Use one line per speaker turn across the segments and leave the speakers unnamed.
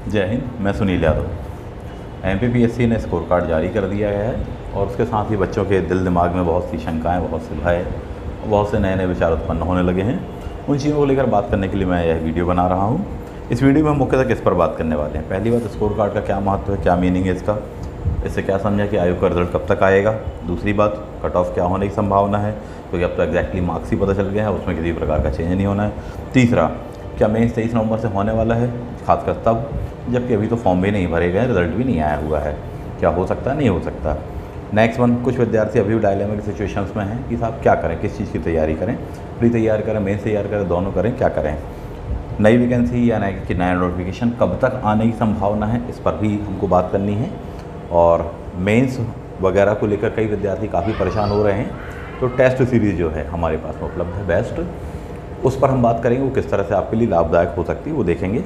जय हिंद। मैं सुनील यादव। एमपीपीएससी ने स्कोर कार्ड जारी कर दिया है और उसके साथ ही बच्चों के दिल दिमाग में बहुत सी शंकाएं, बहुत से भय, बहुत से नए नए विचार उत्पन्न होने लगे हैं। उन चीज़ों को लेकर बात करने के लिए मैं यह वीडियो बना रहा हूँ। इस वीडियो में हम मुख्यतः किस पर बात करने वाले हैं। पहली बात, स्कोर कार्ड का क्या महत्व है, क्या मीनिंग है इसका, इससे क्या समझा कि आयोग का रिजल्ट कब तक आएगा। दूसरी बात, कट ऑफ क्या होने की संभावना है, क्योंकि अब तो एग्जैक्टली मार्क्स ही पता चल गया है, उसमें किसी प्रकार का चेंज नहीं होना है। तीसरा, क्या मेंस 23 नवंबर से होने वाला है, खासकर तब जबकि अभी तो फॉर्म भी नहीं भरे गए, रिजल्ट भी नहीं आया हुआ है। क्या हो सकता है, नहीं हो सकता। नेक्स्ट वन, कुछ विद्यार्थी अभी भी डायलेमिक सिचुएशंस में हैं कि साहब क्या करें, किस चीज़ की तैयारी करें, प्री तैयार करें, मेंस तैयार करें, दोनों करें, क्या करें। नई वैकेंसी या नया नोटिफिकेशन कब तक आने की संभावना है, इस पर भी हमको बात करनी है। और मेंस वगैरह को लेकर कई विद्यार्थी काफ़ी परेशान हो रहे हैं, तो टेस्ट सीरीज़ जो है हमारे पास में उपलब्ध है बेस्ट, उस पर हम बात करेंगे। वो किस तरह से आपके लिए लाभदायक हो सकती है वो देखेंगे।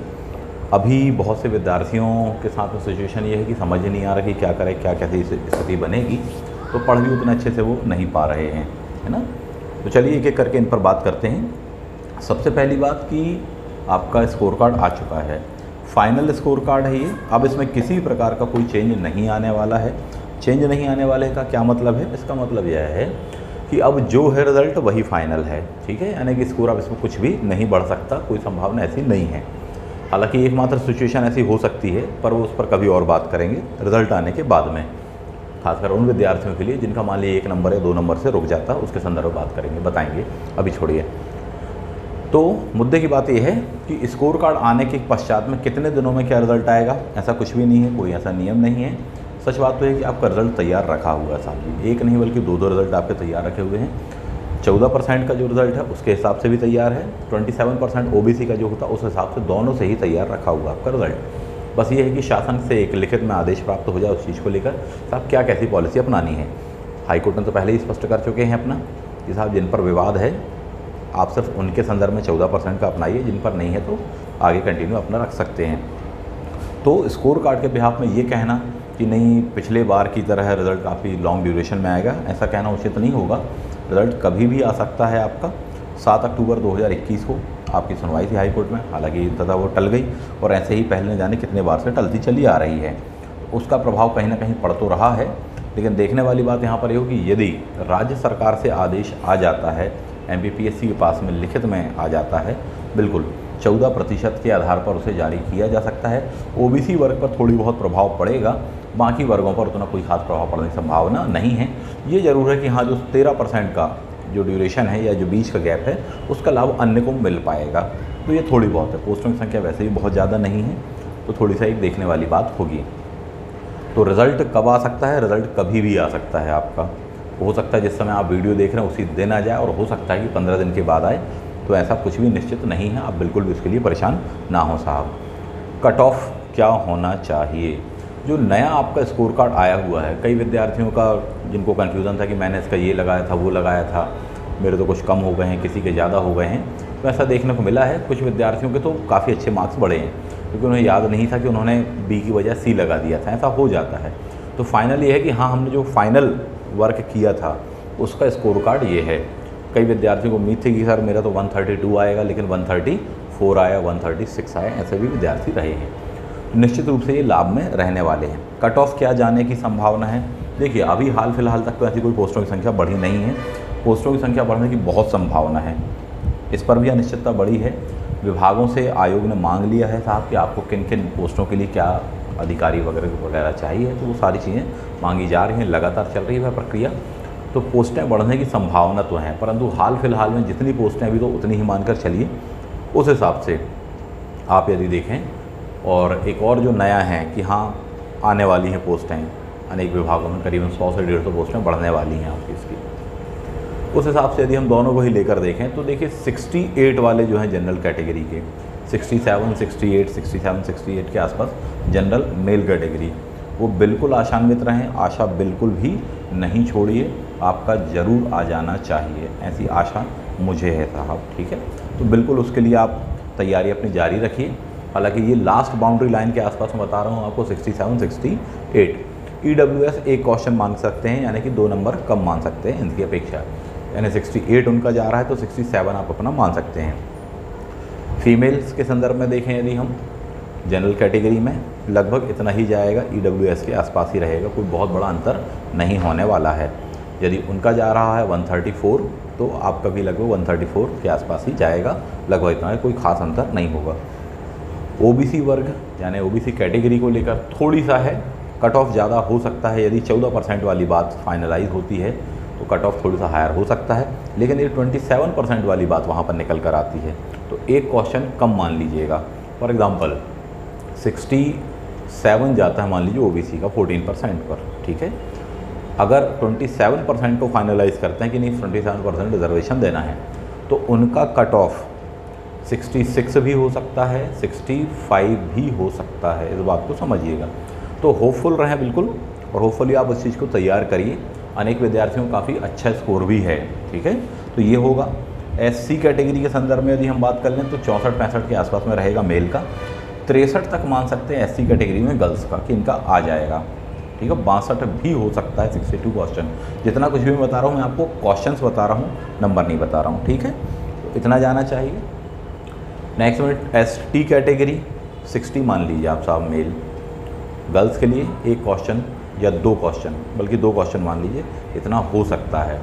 अभी बहुत से विद्यार्थियों के साथ में सिचुएशन ये है कि समझ ही नहीं आ रहा कि क्या करें, क्या कैसी स्थिति बनेगी, तो पढ़ भी उतने अच्छे से वो नहीं पा रहे हैं, है ना। तो चलिए एक एक करके इन पर बात करते हैं। सबसे पहली बात कि आपका स्कोर कार्ड आ चुका है, फाइनल स्कोर कार्ड है ये। अब इसमें किसी प्रकार का कोई चेंज नहीं आने वाला है। चेंज नहीं आने वाले का क्या मतलब है, इसका मतलब यह है कि अब जो है रिज़ल्ट वही फाइनल है, ठीक है। यानी कि स्कोर अब इसमें कुछ भी नहीं बढ़ सकता, कोई संभावना ऐसी नहीं है। हालांकि एकमात्र सिचुएशन ऐसी हो सकती है, पर वो उस पर कभी और बात करेंगे रिज़ल्ट आने के बाद में, खासकर उन विद्यार्थियों के लिए जिनका मान लीजिए 1 नंबर या 2 नंबर से रुक जाता, उसके संदर्भ में बात करेंगे, बताएंगे, अभी छोड़िए। तो मुद्दे की बात यह है कि स्कोर कार्ड आने के पश्चात में कितने दिनों में क्या रिज़ल्ट आएगा, ऐसा कुछ भी नहीं है, कोई ऐसा नियम नहीं है। सच बात तो है कि आपका रिज़ल्ट तैयार रखा हुआ है साथ ही, एक नहीं बल्कि 2 रिज़ल्ट आपके तैयार रखे हुए हैं। 14% का जो रिज़ल्ट है उसके हिसाब से भी तैयार है, 27% ओबीसी का जो होता है उस हिसाब से, दोनों से ही तैयार रखा हुआ आपका रिज़ल्ट। बस ये है कि शासन से एक लिखित में आदेश प्राप्त हो जाए उस चीज़ को लेकर, साहब क्या कैसी पॉलिसी अपनानी है। हाईकोर्ट ने तो पहले ही स्पष्ट कर चुके हैं अपना कि साहब जिन पर विवाद है आप सिर्फ उनके संदर्भ में 14% का अपनाइए, जिन पर नहीं है तो आगे कंटिन्यू अपना रख सकते हैं। तो स्कोर कार्ड के बिहाफ में ये कहना कि नहीं पिछले बार की तरह रिज़ल्ट काफ़ी लॉन्ग ड्यूरेशन में आएगा, ऐसा कहना उचित नहीं होगा। रिज़ल्ट कभी भी आ सकता है आपका। 7 अक्टूबर 2021 को आपकी सुनवाई थी हाई कोर्ट में, हालांकि तथा वो टल गई और ऐसे ही पहले न जाने कितने बार से टलती चली आ रही है। उसका प्रभाव कहीं ना कहीं पड़ तो रहा है, लेकिन देखने वाली बात यहाँ पर ये हो कि यदि राज्य सरकार से आदेश आ जाता है, एमपीपीएससी के पास में लिखित में आ जाता है, बिल्कुल 14% के आधार पर उसे जारी किया जा सकता है। ओबीसी वर्ग पर थोड़ी बहुत प्रभाव पड़ेगा, बाकी वर्गों पर उतना कोई खास प्रभाव पड़ने की संभावना नहीं है। ये ज़रूर है कि हाँ, जो 13% का जो ड्यूरेशन है या जो बीच का गैप है उसका लाभ अन्य को मिल पाएगा, तो ये थोड़ी बहुत है। पोस्टों की संख्या वैसे भी बहुत ज़्यादा नहीं है, तो थोड़ी सा एक देखने वाली बात होगी। तो रिज़ल्ट कब आ सकता है, रिज़ल्ट कभी भी आ सकता है आपका। हो सकता है जिस समय आप वीडियो देख रहे हैं उसी दिन आ जाए, और हो सकता है कि 15 दिन के बाद आए, तो ऐसा कुछ भी निश्चित नहीं है। आप बिल्कुल भी उसके लिए परेशान ना हो साहब। कट ऑफ क्या होना चाहिए, जो नया आपका स्कोर कार्ड आया हुआ है, कई विद्यार्थियों का जिनको कन्फ्यूज़न था कि मैंने इसका ये लगाया था, वो लगाया था, मेरे तो कुछ कम हो गए हैं, किसी के ज़्यादा हो गए हैं, तो ऐसा देखने को मिला है। कुछ विद्यार्थियों के तो काफ़ी अच्छे मार्क्स बढ़े हैं, क्योंकि उन्हें याद नहीं था कि उन्होंने बी की वजह सी लगा दिया था, ऐसा हो जाता है। तो फाइनल ये है कि हाँ, हमने जो फाइनल वर्क किया था उसका स्कोर कार्ड ये है। कई विद्यार्थियों को उम्मीद थी कि सर मेरा तो 132 आएगा, लेकिन 134 आया, 136 आया, ऐसे भी विद्यार्थी रहे हैं। निश्चित रूप से ये लाभ में रहने वाले हैं। कट ऑफ क्या जाने की संभावना है, देखिए अभी हाल फिलहाल तक तो ऐसी कोई पोस्टों की संख्या बढ़ी नहीं है। पोस्टों की संख्या बढ़ने की बहुत संभावना है, इस पर भी अनिश्चितता बढ़ी है। विभागों से आयोग ने मांग लिया है साहब कि आपको किन किन पोस्टों के लिए क्या अधिकारी वगैरह चाहिए, तो वो सारी चीज़ें मांगी जा रही हैं, लगातार चल रही है प्रक्रिया। तो पोस्टें बढ़ने की संभावना तो है, परंतु हाल फिलहाल में जितनी पोस्टें अभी तो उतनी ही मानकर चलिए, उस हिसाब से आप यदि देखें। और एक और जो नया है कि हाँ, आने वाली हैं पोस्टें, अनेक विभागों में करीबन 100 से 150 पोस्टें बढ़ने वाली हैं आपकी इसकी। उस हिसाब से यदि हम दोनों को ही लेकर देखें तो देखिए 68 वाले जो हैं जनरल कैटेगरी के, 67, 68 के आसपास जनरल मेल कैटेगरी, वो बिल्कुल आशान्वित रहें, आशा बिल्कुल भी नहीं छोड़िए, आपका ज़रूर आ जाना चाहिए, ऐसी आशा मुझे है साहब, ठीक है। तो बिल्कुल उसके लिए आप तैयारी अपनी जारी रखिए। हालांकि ये लास्ट बाउंड्री लाइन के आसपास मैं बता रहा हूँ आपको, 67, 68। EWS एक क्वेश्चन मान सकते हैं, यानी कि 2 नंबर कम मान सकते हैं इनकी अपेक्षा, यानी 68 उनका जा रहा है तो 67 आप अपना मान सकते हैं। फीमेल्स के संदर्भ में देखें यदि हम, जनरल कैटेगरी में लगभग इतना ही जाएगा, EWS के आसपास ही रहेगा, कोई बहुत बड़ा अंतर नहीं होने वाला है। यदि उनका जा रहा है 134 तो आपका भी लगभग 134 के आसपास ही जाएगा, लगभग इतना, कोई ख़ास अंतर नहीं होगा। OBC वर्ग यानी OBC कैटेगरी को लेकर थोड़ी सा है, कट ऑफ ज़्यादा हो सकता है। यदि 14% वाली बात फाइनलाइज होती है तो कट ऑफ थोड़ा सा हायर हो सकता है, लेकिन ये 27% वाली बात वहाँ पर निकल कर आती है तो एक क्वेश्चन कम मान लीजिएगा। फॉर एग्ज़ाम्पल 67 जाता है मान लीजिए OBC का 14% पर, ठीक है। अगर 27% को फाइनलाइज करते हैं कि नहीं 27% रिजर्वेशन देना है तो उनका कट ऑफ 66 भी हो सकता है, 65 भी हो सकता है, इस बात को समझिएगा। तो होपफुल रहें बिल्कुल, और होपफुली आप उस चीज़ को तैयार करिए। अनेक विद्यार्थियों का काफ़ी अच्छा स्कोर भी है, ठीक है। तो ये होगा। SC कैटेगरी के संदर्भ में यदि हम बात कर लें तो 64-65 के आसपास में रहेगा मेल का, 63 तक मान सकते हैं SC कैटेगरी में गर्ल्स का कि इनका आ जाएगा, ठीक है। 62 भी हो सकता है, 62 क्वेश्चन। जितना कुछ भी मैं बता रहा हूँ मैं आपको क्वेश्चंस बता रहा हूँ, नंबर नहीं बता रहा हूँ, ठीक है। तो इतना जाना चाहिए। नेक्स्ट में ST कैटेगरी 60 मान लीजिए आप साहब मेल, गर्ल्स के लिए एक क्वेश्चन या 2 क्वेश्चन, बल्कि 2 क्वेश्चन मान लीजिए, इतना हो सकता है।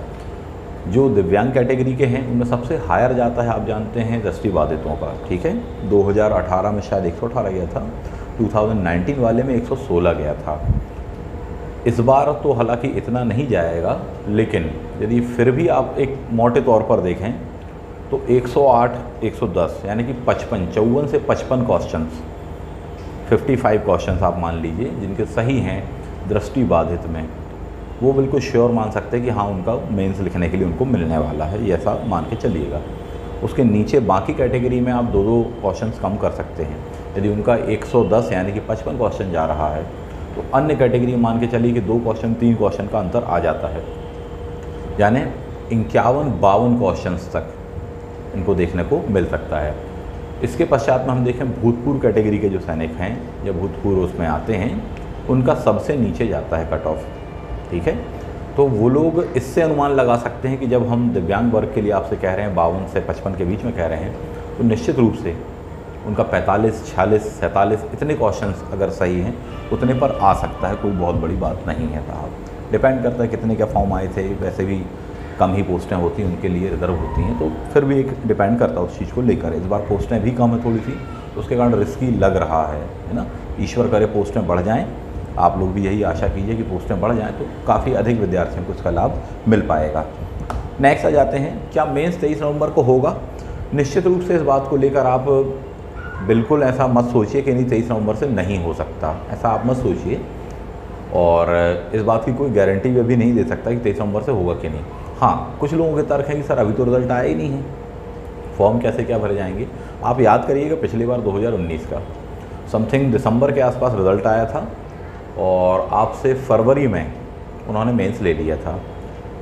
जो दिव्यांग कैटेगरी के हैं उनमें सबसे हायर जाता है, आप जानते हैं, दृष्टिबाधितों का, ठीक है। 2018 में शायद 118 गया था, 2019 वाले में 116 गया था। इस बार तो हालांकि इतना नहीं जाएगा, लेकिन यदि फिर भी आप एक मोटे तौर पर देखें तो 108, 110 यानी कि 54 से 55 क्वेश्चंस, 55 क्वेश्चंस आप मान लीजिए जिनके सही हैं दृष्टिबाधित में, वो बिल्कुल श्योर मान सकते हैं कि हाँ उनका मेंस लिखने के लिए उनको मिलने वाला है, ये ऐसा मान के चलिएगा। उसके नीचे बाकी कैटेगरी में आप 2-2 क्वेश्चंस कम कर सकते हैं। यदि उनका 110 यानी कि 55 क्वेश्चन जा रहा है तो अन्य कैटेगरी मान के चलिए कि 2 क्वेश्चन 3 क्वेश्चन का अंतर आ जाता है, यानी 51-52 क्वेश्चंस तक इनको देखने को मिल सकता है। इसके पश्चात में हम देखें भूतपूर्व कैटेगरी के जो सैनिक हैं या भूतपूर्व उसमें आते हैं, उनका सबसे नीचे जाता है कट ऑफ, ठीक है। तो वो लोग इससे अनुमान लगा सकते हैं कि जब हम दिव्यांग वर्ग के लिए आपसे कह रहे हैं 52 से 55 के बीच में कह रहे हैं, तो निश्चित रूप से उनका 45, 46, 47 इतने क्वेश्चंस अगर सही हैं उतने पर आ सकता है, कोई बहुत बड़ी बात नहीं है साहब। डिपेंड करता है कितने क्या फॉर्म आए थे, वैसे भी कम ही पोस्टें होती हैं उनके लिए, रिजर्व होती हैं, तो फिर भी एक डिपेंड करता है उस चीज़ को लेकर। इस बार पोस्टें भी कम है थोड़ी सी, तो उसके कारण रिस्की लग रहा है ना। ईश्वर करे पोस्टें बढ़ जाएँ, आप लोग भी यही आशा कीजिए कि पोस्टें बढ़ जाएँ तो काफ़ी अधिक विद्यार्थियों को इसका लाभ मिल पाएगा। नेक्स्ट आ जाते हैं, क्या मेंस 23 नवंबर को होगा? निश्चित रूप से इस बात को लेकर आप बिल्कुल ऐसा मत सोचिए कि नहीं 23 नवंबर से नहीं हो सकता, ऐसा आप मत सोचिए। और इस बात की कोई गारंटी भी अभी नहीं दे सकता कि 23 नवंबर से होगा कि नहीं। हाँ, कुछ लोगों के तर्क है कि सर अभी तो रिज़ल्ट आया ही नहीं है, फॉर्म कैसे क्या भरे जाएंगे। आप याद करिएगा पिछली बार 2019 का समथिंग दिसंबर के आसपास रिज़ल्ट आया था और आपसे फरवरी में उन्होंने मेंस ले लिया था,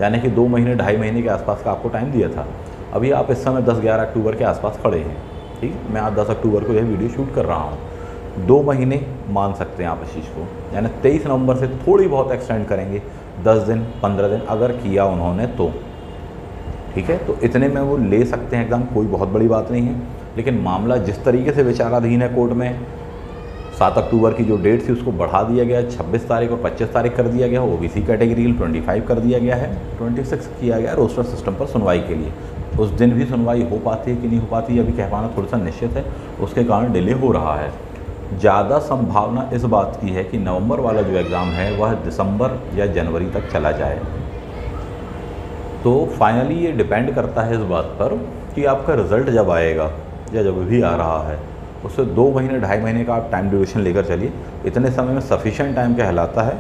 यानी कि 2 महीने 2.5 महीने के आसपास का आपको टाइम दिया था। अभी आप इस समय 10-11 अक्टूबर के आसपास खड़े हैं, ठीक। मैं आज 10 अक्टूबर को यह वीडियो शूट कर रहा हूँ। 2 महीने मान सकते हैं आप इस चीज़ को, यानी 23 नवंबर से थोड़ी बहुत एक्सटेंड करेंगे, 10 दिन 15 दिन अगर किया उन्होंने तो, ठीक है। तो इतने में वो ले सकते हैं एग्ज़ाम, कोई बहुत बड़ी बात नहीं है। लेकिन मामला जिस तरीके से विचाराधीन है कोर्ट में, 7 अक्टूबर की जो डेट थी उसको बढ़ा दिया गया, 26 तारीख और 25 तारीख कर दिया गया, OBC कैटेगरी 25 कर दिया गया है, 26 किया गया रोस्टर सिस्टम पर सुनवाई के लिए। उस दिन भी सुनवाई हो पाती है कि नहीं हो पाती है अभी कह पाना थोड़ा सा निश्चित है, उसके कारण डिले हो रहा है। ज़्यादा संभावना इस बात की है कि नवंबर वाला जो एग्ज़ाम है वह दिसंबर या जनवरी तक चला जाए। तो फाइनली ये डिपेंड करता है इस बात पर कि आपका रिज़ल्ट जब आएगा या जब भी आ रहा है, उससे 2 महीने 2.5 महीने का आप टाइम ड्यूरेशन लेकर चलिए। इतने समय में सफिशिएंट टाइम कहलाता है,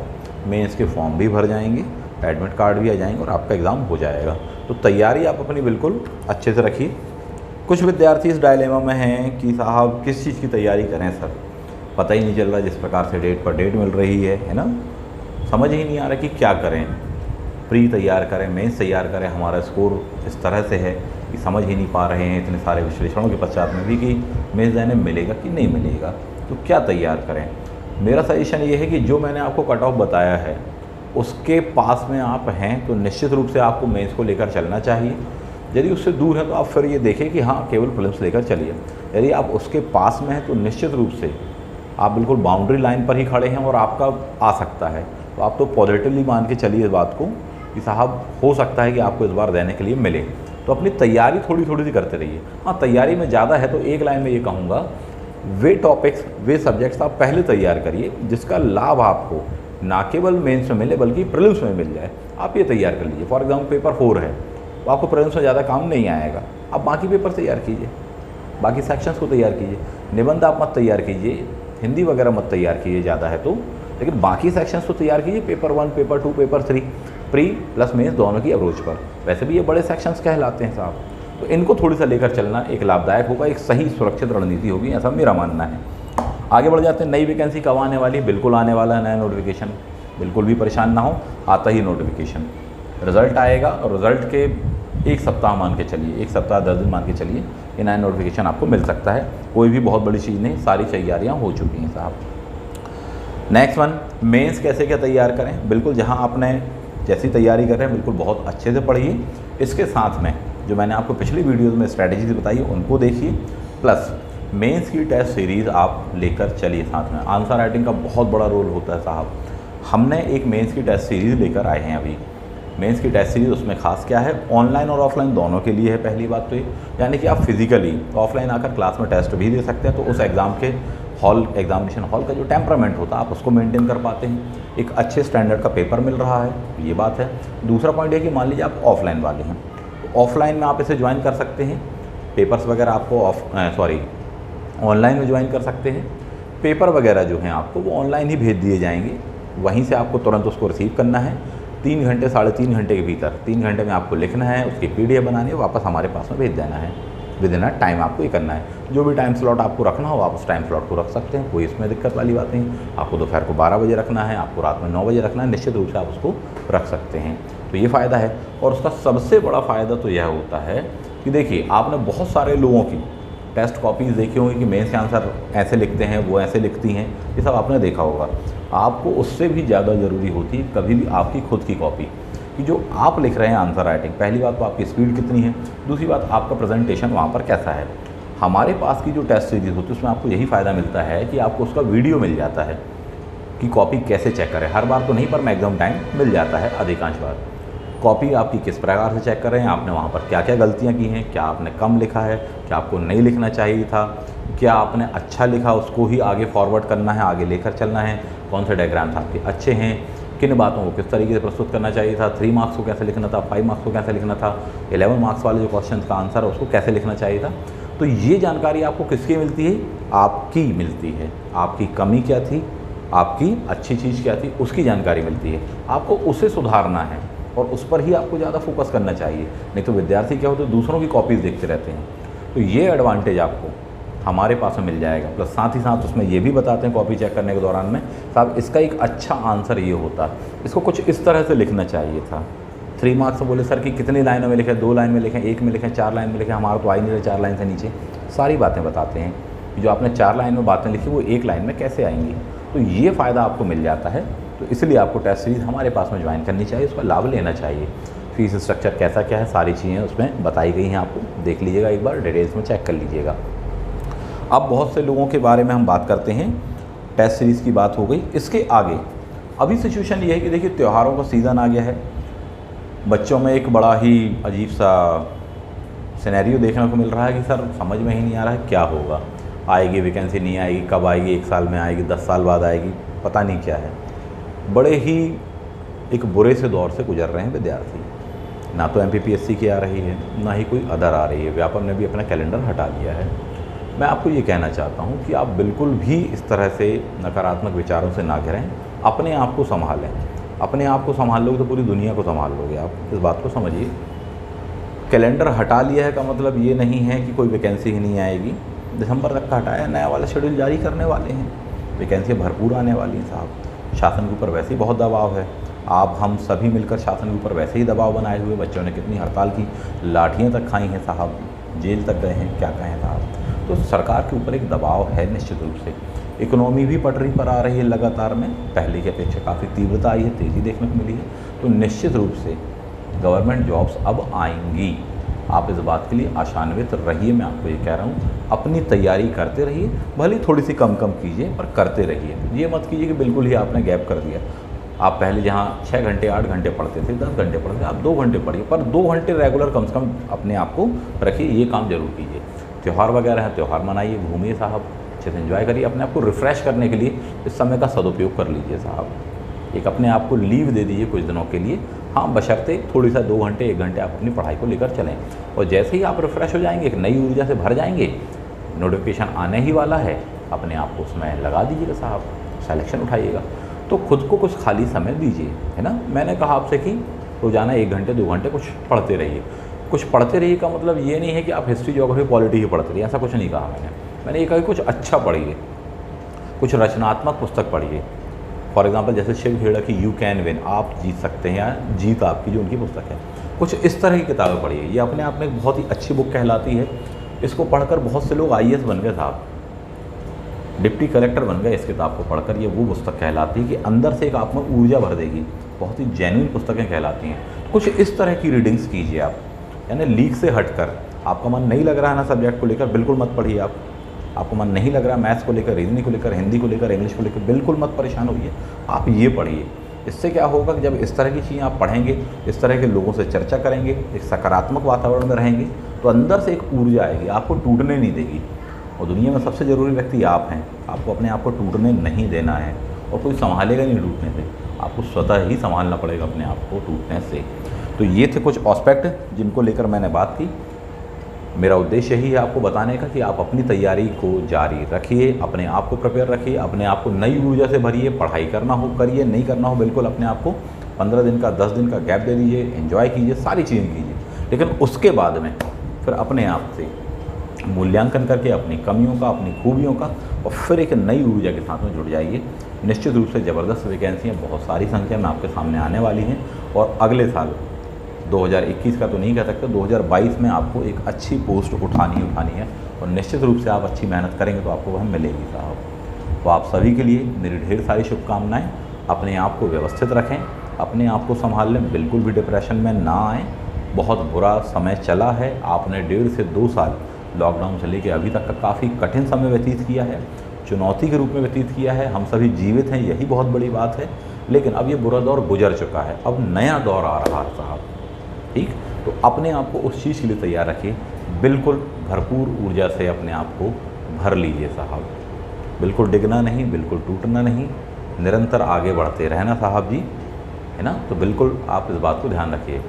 मेंस के फॉर्म भी भर जाएंगे, एडमिट कार्ड भी आ जाएंगे और आपका एग्ज़ाम हो जाएगा। तो तैयारी आप अपनी बिल्कुल अच्छे से रखिए। कुछ विद्यार्थी इस डायलेमा में हैं कि साहब किस चीज़ की तैयारी करें सर, पता ही नहीं चल रहा, जिस प्रकार से डेट पर डेट मिल रही है ना, समझ ही नहीं आ रहा कि क्या करें। प्री तैयार करें, मेंस तैयार करें, हमारा स्कोर इस तरह से है कि समझ ही नहीं पा रहे हैं इतने सारे विश्लेषणों के पश्चात में भी कि मेंस देने मिलेगा कि नहीं मिलेगा, तो क्या तैयार करें। मेरा सजेशन ये है कि जो मैंने आपको कट ऑफ बताया है उसके पास में आप हैं तो निश्चित रूप से आपको मेंस को लेकर चलना चाहिए। यदि उससे दूर है तो आप फिर ये देखें कि हाँ केवल प्रीलिम्स लेकर चलिए। यदि आप उसके पास में हैं तो निश्चित रूप से आप बिल्कुल बाउंड्री लाइन पर ही खड़े हैं और आपका आ सकता है। तो आप तो पॉजिटिवली मान के चलिए इस बात को कि साहब हो सकता है कि आपको इस बार देने के लिए मिले। तो अपनी तैयारी थोड़ी थोड़ी सी करते रहिए। हाँ, तैयारी में ज़्यादा है तो एक लाइन में ये कहूँगा, वे टॉपिक्स वे सब्जेक्ट्स आप पहले तैयार करिए जिसका लाभ आपको ना केवल मेंस में मिले बल्कि प्रीलिम्स में मिल जाए। आप ये तैयार कर लीजिए। फॉर एग्जाम्पल पेपर 4 है तो आपको प्रीलिम्स में ज़्यादा काम नहीं आएगा, आप बाकी पेपर तैयार कीजिए, बाकी सेक्शंस को तैयार कीजिए। निबंध आप मत तैयार कीजिए, हिंदी वगैरह मत तैयार कीजिए ज़्यादा है तो, लेकिन बाकी सेक्शंस तो तैयार कीजिए। Paper 1, paper 2, paper 3, pre plus mains दोनों की अप्रोच पर। वैसे भी ये बड़े सेक्शंस कहलाते हैं साहब, तो इनको थोड़ी सा लेकर चलना एक लाभदायक होगा, एक सही सुरक्षित रणनीति होगी, ऐसा मेरा मानना है। आगे बढ़ जाते हैं। नई वैकेंसी कब आने वाली? बिल्कुल आने वाला है नया नोटिफिकेशन, बिल्कुल भी परेशान ना हो, आता ही नोटिफिकेशन। रिज़ल्ट आएगा और रिज़ल्ट के 1 सप्ताह मान के चलिए, 1 सप्ताह 10 दिन मान के चलिए, ये नया नोटिफिकेशन आपको मिल सकता है। कोई भी बहुत बड़ी चीज़ नहीं, सारी तैयारियाँ हो चुकी हैं साहब। नेक्स्ट वन, मेंस कैसे क्या तैयार करें? बिल्कुल जहाँ आपने जैसी तैयारी कर रहे हैं बिल्कुल बहुत अच्छे से पढ़िए। इसके साथ में जो मैंने आपको पिछली वीडियोज़ में स्ट्रैटेजीज बताई उनको देखिए, प्लस मेंस की टेस्ट सीरीज़ आप लेकर चलिए साथ में। आंसर राइटिंग का बहुत बड़ा रोल होता है साहब। हमने एक मेंस की टेस्ट सीरीज़ लेकर आए हैं अभी। मेंस की टेस्ट सीरीज़, उसमें खास क्या है, ऑनलाइन और ऑफलाइन दोनों के लिए है। पहली बात तो ये, यानी कि आप फिजिकली ऑफलाइन आकर क्लास में टेस्ट भी दे सकते हैं, तो उस एग्ज़ाम के हॉल, एग्जामिनेशन हॉल का जो टेम्परामेंट होता है आप उसको मेंटेन कर पाते हैं। एक अच्छे स्टैंडर्ड का पेपर मिल रहा है, ये बात है। दूसरा पॉइंट ये कि मान लीजिए आप ऑफलाइन वाले हैं, तो ऑफलाइन में आप इसे ज्वाइन कर सकते हैं। पेपर्स वगैरह आपको ऑनलाइन में ज्वाइन कर सकते हैं। पेपर वगैरह जो हैं आपको वो ऑनलाइन ही भेज दिए जाएंगे, वहीं से आपको तुरंत उसको रिसीव करना है। 3 घंटे 3.5 घंटे के भीतर, 3 घंटे में आपको लिखना है, उसकी PDF बनानी है, वापस हमारे पास में भेज देना है। विद इन टाइम आपको ये करना है। जो भी टाइम स्लॉट आपको रखना हो आप उस टाइम स्लॉट को रख सकते हैं, कोई इसमें दिक्कत वाली बात नहीं। आपको दोपहर को 12 बजे रखना है, आपको रात में 9 बजे रखना है, निश्चित रूप से आप उसको रख सकते हैं। तो ये फ़ायदा है। और उसका सबसे बड़ा फ़ायदा तो यह होता है कि देखिए, आपने बहुत सारे लोगों की टेस्ट कॉपीज़ देखी होंगी कि मेंस के आंसर ऐसे लिखते हैं, वो ऐसे लिखती हैं, ये सब आपने देखा होगा। आपको उससे भी ज़्यादा ज़रूरी होती है कभी भी आपकी खुद की कॉपी, कि जो आप लिख रहे हैं आंसर राइटिंग, पहली बात तो आपकी स्पीड कितनी है, दूसरी बात आपका प्रेजेंटेशन वहाँ पर कैसा है। हमारे पास की जो टेस्ट सीरीज होती है उसमें आपको यही फ़ायदा मिलता है कि आपको उसका वीडियो मिल जाता है कि कॉपी कैसे चेक करें। हर बार तो नहीं, पर मैक्सिमम टाइम मिल जाता है, अधिकांश बार। कॉपी आपकी किस प्रकार से चेक कर रहे हैं, आपने वहाँ पर क्या क्या गलतियाँ की हैं, क्या आपने कम लिखा है, क्या आपको नहीं लिखना चाहिए था, क्या आपने अच्छा लिखा उसको ही आगे फॉरवर्ड करना है, आगे लेकर चलना है, कौन से डायग्राम्स आपके अच्छे हैं, किन बातों को किस तरीके से प्रस्तुत करना चाहिए था, 3 मार्क्स को कैसे लिखना था, 5 मार्क्स को कैसे लिखना था, 11 मार्क्स वाले जो क्वेश्चन का आंसर है उसको कैसे लिखना चाहिए था। तो ये जानकारी आपको किसकी मिलती है? आपकी मिलती है। आपकी कमी क्या थी, आपकी अच्छी चीज़ क्या थी, उसकी जानकारी मिलती है। आपको उसे सुधारना है और उस पर ही आपको ज़्यादा फोकस करना चाहिए। नहीं तो विद्यार्थी क्या होते हैं, दूसरों की कॉपीज़ देखते रहते हैं। तो ये एडवांटेज आपको हमारे पास में मिल जाएगा। प्लस साथ ही साथ उसमें ये भी बताते हैं कॉपी चेक करने के दौरान में, साहब इसका एक अच्छा आंसर ये होता है, इसको कुछ इस तरह से लिखना चाहिए था। 3 मार्क्स बोले सर कि कितनी लाइनों में लिखें, 2 लाइन में लिखें, 1 में लिखें, 4 लाइन में लिखें, हमारा तो आई नहीं रहा 4 लाइन से नीचे। सारी बातें बताते हैं कि जो आपने 4 लाइन में बातें लिखी वो 1 लाइन में कैसे आएंगी। तो ये फ़ायदा आपको मिल जाता है। तो इसलिए आपको टेस्ट सीरीज़ हमारे पास में ज्वाइन करनी चाहिए, उसका लाभ लेना चाहिए। फीस स्ट्रक्चर कैसा क्या है, सारी चीज़ें उसमें बताई गई हैं, आपको देख लीजिएगा, एक बार डिटेल्स में चेक कर लीजिएगा। अब बहुत से लोगों के बारे में हम बात करते हैं, टेस्ट सीरीज़ की बात हो गई। इसके आगे अभी सिचुएशन ये है कि देखिए त्योहारों का सीज़न आ गया है, बच्चों में एक बड़ा ही अजीब सा सिनेरियो देखने को मिल रहा है कि सर समझ में ही नहीं आ रहा है क्या होगा, आएगी वैकेंसी, नहीं आएगी, कब आएगी, 1 साल में आएगी, 10 साल बाद आएगी, पता नहीं क्या है। बड़े ही एक बुरे से दौर से गुजर रहे हैं विद्यार्थी। ना तो MPPSC की आ रही है, ना ही कोई अदर आ रही है। व्यापम ने भी अपना कैलेंडर हटा दिया है। मैं आपको ये कहना चाहता हूँ कि आप बिल्कुल भी इस तरह से नकारात्मक विचारों से ना घिरें, अपने आप को संभालें। अपने आप को संभाल लोगे तो पूरी दुनिया को संभाल लोगे। आप इस बात को समझिए। कैलेंडर हटा लिया है का मतलब ये नहीं है कि कोई वैकेंसी ही नहीं आएगी। दिसंबर तक का हटाया, नया वाला शेड्यूल जारी करने वाले हैं, वैकेंसी भरपूर आने वाली हैं साहब। शासन के ऊपर वैसे ही बहुत दबाव है, आप हम सभी मिलकर शासन के ऊपर वैसे ही दबाव बनाए हुए। बच्चों ने कितनी हड़ताल की, लाठियाँ तक खाई हैं साहब, जेल तक गए हैं, क्या कहें साहब। तो सरकार के ऊपर एक दबाव है निश्चित रूप से। इकोनॉमी भी पटरी पर आ रही है लगातार में, पहले की अपेक्षा काफ़ी तीव्रता आई है, तेज़ी देखने को मिली है। तो निश्चित रूप से गवर्नमेंट जॉब्स अब आएंगी, आप इस बात के लिए आशान्वित रहिए। मैं आपको ये कह रहा हूँ, अपनी तैयारी करते रहिए, भले ही थोड़ी सी कम कीजिए पर करते रहिए। ये मत कीजिए कि बिल्कुल ही आपने गैप कर दिया। आप पहले जहाँ 6 घंटे 8 घंटे पढ़ते थे, 10 घंटे पढ़ते थे, आप 2 घंटे पढ़िए, पर 2 घंटे रेगुलर कम से कम अपने आप को रखिए। ये काम जरूर कीजिए। त्यौहार वगैरह हैं, त्यौहार मनाइए, घूमिए साहब, अच्छे से एंजॉय करिए, अपने आप को रिफ़्रेश करने के लिए इस समय का सदुपयोग कर लीजिए साहब। एक अपने आप को लीव दे दीजिए कुछ दिनों के लिए। हाँ, बशर्ते थोड़ी सा 2 घंटे 1 घंटे आप अपनी पढ़ाई को लेकर चलें, और जैसे ही आप रिफ़्रेश हो जाएंगे, एक नई ऊर्जा से भर जाएंगे, नोटिफिकेशन आने ही वाला है, अपने आप को उसमें लगा दीजिएगा साहब, सिलेक्शन उठाइएगा। तो खुद को कुछ खाली समय दीजिए, है ना। मैंने कहा आपसे कि रोज़ाना 1 घंटे 2 घंटे कुछ पढ़ते रहिए। कुछ पढ़ते रहिए का मतलब ये नहीं है कि आप हिस्ट्री ज्योग्राफी पॉलिटी ही पढ़ते रहिए, ऐसा कुछ नहीं कहा मैंने ये कहा कि कुछ अच्छा पढ़िए, कुछ रचनात्मक पुस्तक पढ़िए। फॉर एग्जांपल जैसे शिव खेड़ा की यू कैन विन, आप जीत सकते हैं, या जीत आपकी, जो उनकी पुस्तक है, कुछ इस तरह की किताबें पढ़िए। ये अपने आप में एक बहुत ही अच्छी बुक कहलाती है। इसको पढ़कर बहुत से लोग IAS बन गए साहब, डिप्टी कलेक्टर बन गए इस किताब को पढ़कर। ये वो पुस्तक कहलाती है कि अंदर से एक आप में ऊर्जा भर देगी। बहुत ही जेन्युइन पुस्तकें कहलाती हैं। कुछ इस तरह की रीडिंग्स कीजिए आप, यानी लीक से हटकर। आपका मन नहीं लग रहा है ना सब्जेक्ट को लेकर, बिल्कुल मत पढ़िए आप। आपको मन नहीं लग रहा है मैथ्स को लेकर, रीजनिंग को लेकर, हिंदी को लेकर, इंग्लिश को लेकर, बिल्कुल मत परेशान होइए, आप ये पढ़िए। इससे क्या होगा कि जब इस तरह की चीज़ें आप पढ़ेंगे, इस तरह के लोगों से चर्चा करेंगे, एक सकारात्मक वातावरण में रहेंगे, तो अंदर से एक ऊर्जा आएगी, आपको टूटने नहीं देगी। और दुनिया में सबसे ज़रूरी व्यक्ति आप हैं। आपको अपने आप को टूटने नहीं देना है, और कोई संभालेगा नहीं टूटने से। आपको स्वतः ही संभालना पड़ेगा अपने आप को टूटने से। तो ये थे कुछ एस्पेक्ट जिनको लेकर मैंने बात की। मेरा उद्देश्य यही है आपको बताने का कि आप अपनी तैयारी को जारी रखिए, अपने आप को प्रिपेयर रखिए, अपने आप को नई ऊर्जा से भरिए। पढ़ाई करना हो करिए, नहीं करना हो बिल्कुल अपने आप को 15 दिन का 10 दिन का गैप दे दीजिए, एंजॉय कीजिए, सारी चीज़ें कीजिए। लेकिन उसके बाद में फिर अपने आप से मूल्यांकन करके अपनी कमियों का, अपनी खूबियों का, और फिर एक नई ऊर्जा के साथ में जुड़ जाइए। निश्चित रूप से ज़बरदस्त वैकेंसियाँ बहुत सारी संख्या में आपके सामने आने वाली हैं, और अगले साल 2021 का तो नहीं कह सकते, 2022 में आपको एक अच्छी पोस्ट उठानी है, और निश्चित रूप से आप अच्छी मेहनत करेंगे तो आपको वह मिलेगी साहब। तो आप सभी के लिए मेरी ढेर सारी शुभकामनाएं। अपने आप को व्यवस्थित रखें, अपने आप को संभाल लें, बिल्कुल भी डिप्रेशन में ना आएँ। बहुत बुरा समय चला है, आपने 1.5 से 2 साल लॉकडाउन से लेकर अभी तक का काफ़ी कठिन समय व्यतीत किया है, चुनौती के रूप में व्यतीत किया है। हम सभी जीवित हैं, यही बहुत बड़ी बात है। लेकिन अब ये बुरा दौर गुजर चुका है, अब नया दौर आ रहा है साहब, ठीक। तो अपने आप को उस चीज़ के लिए तैयार रखिए, बिल्कुल भरपूर ऊर्जा से अपने आप को भर लीजिए साहब। बिल्कुल डिगना नहीं, बिल्कुल टूटना नहीं, निरंतर आगे बढ़ते रहना साहब जी, है ना। तो बिल्कुल आप इस बात को ध्यान रखिए।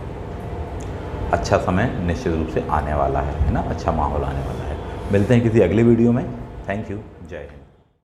अच्छा समय निश्चित रूप से आने वाला है ना, अच्छा माहौल आने वाला है। मिलते हैं किसी अगले वीडियो में। थैंक यू, जय हिंद।